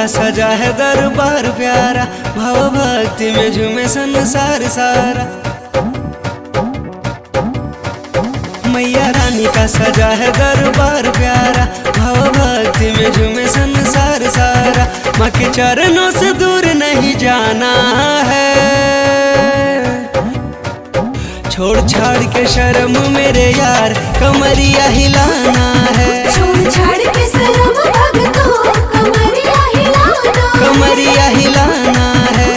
का सजा है दरबार प्यारा, भाव भक्ति में झूमे संसार सारा। मैया रानी का सजा है दरबार प्यारा, भाव भक्ति में झूमे संसार सारा। माँ के चरणों से दूर नहीं जाना है, छोड़ छाड़ के शर्म मेरे यार कमरिया हिलाना है। छोड़ छाड़ के शर्म भक्तों कमरिया हिलाना, कमरिया हिलाना है।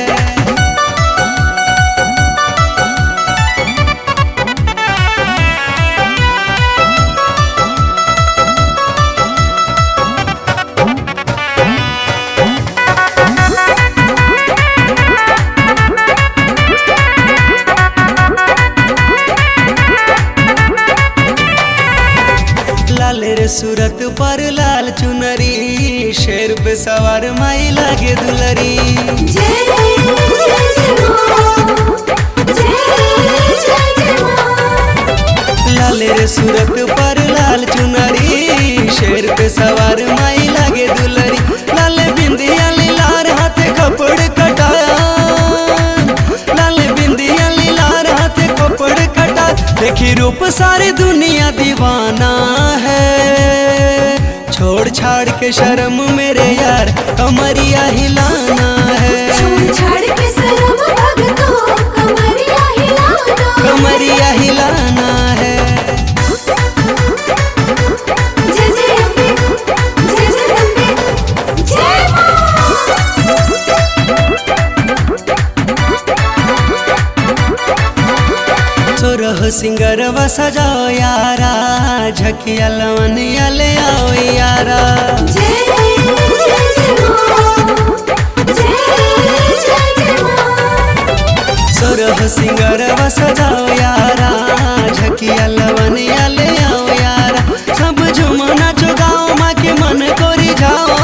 लाल रे सूरत पर लाल चुनरी, शेर पे सवार माई लागे दुलरी। जय जय जय माँ, जय जय माँ। लाल रे सूरत पर लाल चुनरी, शेर पे सवार माई लागे दुलरी। लाल बिंदिया लाल हाथे कपड़ कटाया, लाल बिंदिया लाल हाथे कपड़ कटा। देखी रूप सारी दुनिया दीवाना है, छोड़ छाड़ के शर्म मेरे यार कमरिया हिलाना है। छोड़ छाड़ के शर्म भक्तों कमरिया हिलाना, कमरिया हिलाना है। जय जय अम्बे, जय जय अम्बे, जय माँ। सोरह सिंगरवा सजाओ यारा, झकिया लवनिया ले आओ यारा। जय जय जय माँ, जय जय माँ। सोरह सिंगरवा सजाओ यारा, झकिया लवनिया ले आओ यारा। सब झूमो नाचो गाओ माँ के मन को रिझाओ,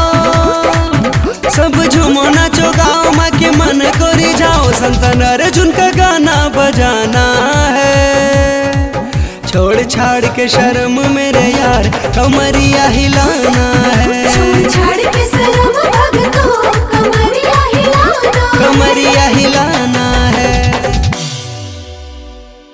सब झूमो नाचो गाओ माँ के मन को रिझाओ। संतन अर्जुन का गाना बजाना है, छोड़ छाड़ के शर्म मेरे यार कमरिया हिलाना है। छोड़ छाड़ के शर्म भक्तों कमरिया हिलाना, कमरिया हिलाना